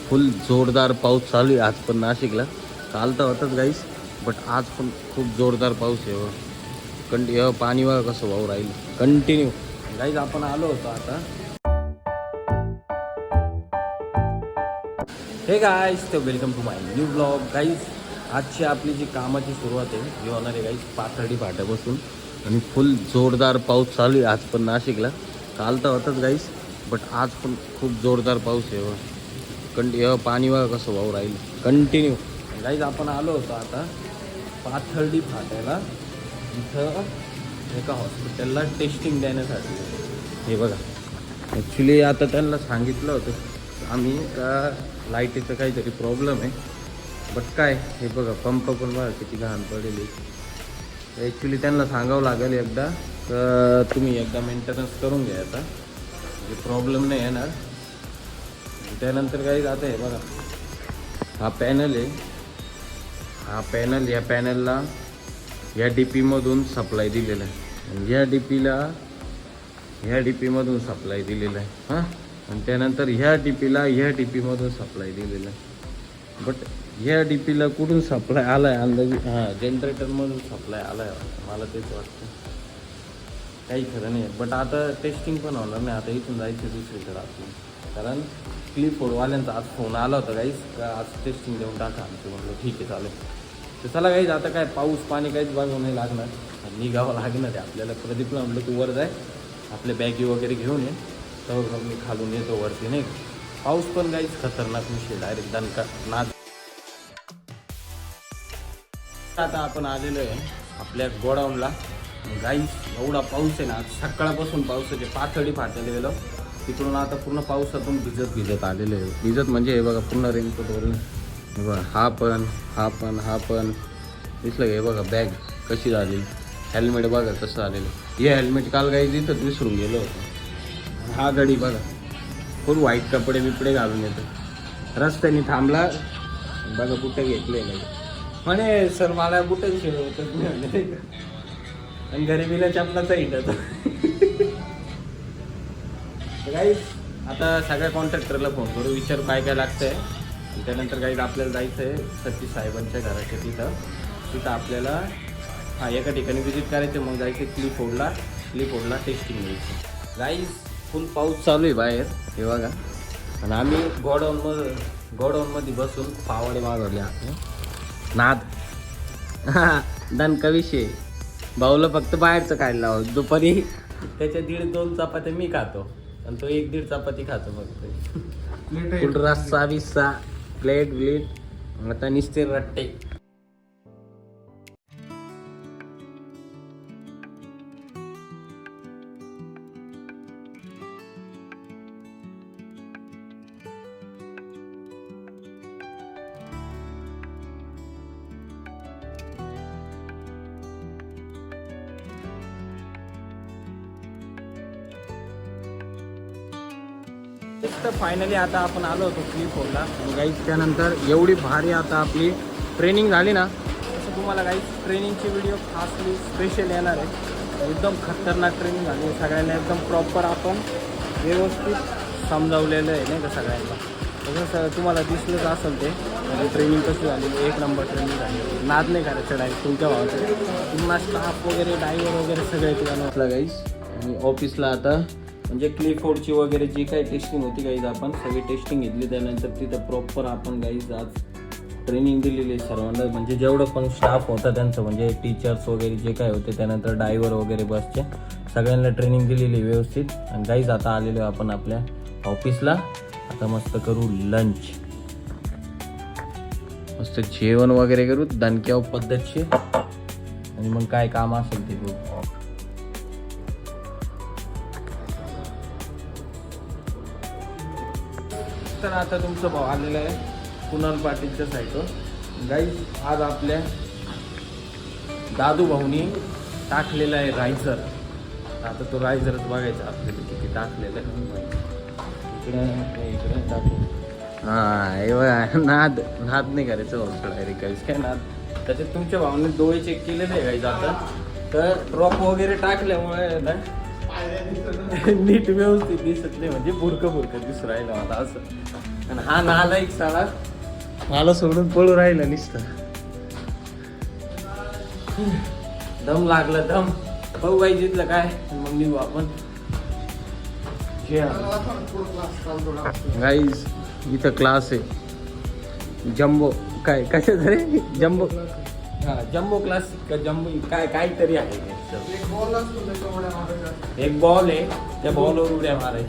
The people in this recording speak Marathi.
फुल जोरदार पाऊस चालू आहे आज पण नाशिकला. काल तर होतच गाईस, बट आज पण खूप जोरदार पाऊस आहे. पाणी बघा कसं वाहू राहील कंटिन्यू. गाईस आपण आलो होतो आता. हे गाईस, तर welcome to my new blog. Guys आजची आपली जी कामाची सुरुवात आहे ही होणार आहे गाईस पाथर्डी फाट्यापासून. आणि फुल जोरदार पाऊस चालू आहे आज पण नाशिकला. काल तर होतच गाईस, बट आज पण खूप जोरदार पाऊस आहे. पाणी बघा कसं वाहू राहील कंटिन्यू. गाईज आपण आलो होतो आता पाथर्डी फाट्याला. इथं एका हॉस्पिटलला टेस्टिंग देण्यासाठी. हे बघा, ॲक्च्युली आता त्यांना सांगितलं होतं आम्ही का लाईटीचं काहीतरी प्रॉब्लेम आहे. बट काय हे बघा, पंप पण बघा किती घाण पडेल. ॲक्च्युली त्यांना सांगावं लागेल एकदा तर तुम्ही एकदा मेंटेनन्स करून घ्या आता, म्हणजे प्रॉब्लेम नाही येणार. त्यानंतर काही जातं आहे बघा, हा पॅनल आहे. हा पॅनल, या पॅनलला या डी पीमधून सप्लाय दिलेला आहे. आणि ह्या डी पीमधून सप्लाय दिलेला आहे. हां, आणि त्यानंतर ह्या डी पीमधून सप्लाय दिलेला आहे. बट ह्या डी पीला कुठून सप्लाय आला आहे अंदाजे, हां जनरेटरमधून सप्लाय आला आहे मला तेच वाटतं. काही खरं नाही. बट आता टेस्टिंग पण होणार नाही. आता इथून जायचं दुसरीकडे आपलं, कारण क्लिपबोर्डवाल्यांचा आज फोन आला होता गाईस का आज टेस्टिंग देऊन टाका आमचं. म्हणलं ठीक आहे चालेल. तर चला गाईज, आता काय पाऊस पाणी काहीच बघावं नाही लागणार, निघावं लागणार आहे आपल्याला. प्रदीपला म्हणलं तू वर जाय, आपल्या बॅगी वगैरे घेऊन ये, तर मग मी खालून येतो वरती. नाही पाऊस पण गाईज खतरनाक विषय, डायरेक्ट दणका नाद. आता आपण आलेलो आहे आपल्या गोडाऊनला. गाईज एवढा पाऊस आहे ना, आज सकाळपासून पाऊस आहे. पाथर्डी फाट्याला गेलो तिकडून आता पूर्ण पावसातून भिजत आलेलं आहे. भिजत म्हणजे हे बघा पूर्ण रेनकोट वगैरे. हे बघा, हा पण दिसलं. हे बघा बॅग कशी झाली, हेल्मेट बघा कसं आलेलं. हे हेल्मेट काल काही इथंच विसरून गेलो होतं. हा गडी बघा फुल व्हाईट कपडे बिपडे घालून येतो. रस्त्याने थांबला बघा, बुटं घेतले नाही म्हणे सर मला बुटं शिरवतात नाही. आणि गरिबीला चपलाचा हिंडत. गाईज आता सगळ्या कॉन्ट्रॅक्टरला फोन करू, विचारू काय काय लागतं आहे. आणि त्यानंतर गाईज आपल्याला जायचं आहे सतीश साहेबांच्या घराच्या तिथं आपल्याला एका ठिकाणी विजिट करायचं. मग जायचं क्लिपबोर्डला टेस्टिंग घ्यायची. गाईज फुल पाऊस चालू आहे बाहेर, हे बघा. आणि आम्ही गोडाऊनमध्ये बसून पावडे मागवले आपले. नाद दणका विषय. भाऊला फक्त बाहेरचं खायला लावलं. दुपारी त्याच्या 1.5-2 चपात्या मी खातो आणि तो 1-1.5 चपाती खातो फक्त. फुल रस्सा बिस्सा प्लेट आता निस्ते रट्टे. तर फायनली आता आपण आलो होतो क्लिपबोर्डला. गाईज त्यानंतर एवढी भारी आता आपली ट्रेनिंग झाली ना, तसं तुम्हाला गाईज ट्रेनिंगची व्हिडिओ खासली स्पेशल येणार आहे. एकदम खतरनाक ट्रेनिंग झाली सगळ्यांना, एकदम प्रॉपर आपण व्यवस्थित समजावलेलं आहे नाही का सगळ्यांना. तसं तुम्हाला दिसलंच असेल ते म्हणजे ट्रेनिंग कशी झाली. 1 नंबर ट्रेनिंग झाली. नाद नाही करायचं डायरेक्ट तुमच्या भावाचं. तुम्हाला स्टाफ वगैरे ड्रायव्हर वगैरे सगळे तुला गाईज. आणि ऑफिसला आता म्हणजे क्लिपबोर्डची वगैरे जी काही टेस्टिंग होती गाईज आपण सगळी टेस्टिंग घेतली. त्यानंतर तिथं प्रॉपर आपण गाईज आज ट्रेनिंग दिलेली आहे सर्वांना. म्हणजे जेवढं पण स्टाफ होता त्यांचं, म्हणजे टीचर्स वगैरे जे काय होते, त्यानंतर ड्रायव्हर वगैरे बसचे सगळ्यांना ट्रेनिंग दिलेली व्यवस्थित. आणि गाईज आता आलेलो आपण आपल्या ऑफिसला. आता मस्त करू लंच, मस्त जेवण वगैरे करू दणक्या पद्धतशीर. आणि मग काय काम असेल ते करू. तर आता तुमचं भाव आलेलं आहे कुणाल पाटीलच्या साईटवर. गाईज आज आपल्या दादू भाऊनी टाकलेला आहे रायझर. आता तो रायझरच बघायचा आपल्याला किती टाकलेलं आहे. इकडे टाकू. हां हे बघा, नाद नाही करायचं भाऊ डायरेक्ट. गाईज काय नाद, त्याच्यात तुमच्या भावाने डोळे चेक केलेले आहे गाईज. आता तर ड्रॉप वगैरे टाकल्यामुळे ना नीट व्यवस्थित दिसत नाही, म्हणजे बुरकं दिसू राहिलं मला असं. आणि हा नालायक साला मला सोडून पळू राहिला नुसतं. दम लागला दम. बघू काही जिथलं काय मग निघू आपण. गाईज इथं क्लास आहे जम्बो. काय कशाच रे जम्बो? हा जम्बो क्लास का जम्बो काय काहीतरी आहे. एक बॉल आहे त्या बॉलवर उड्या मारायच्या.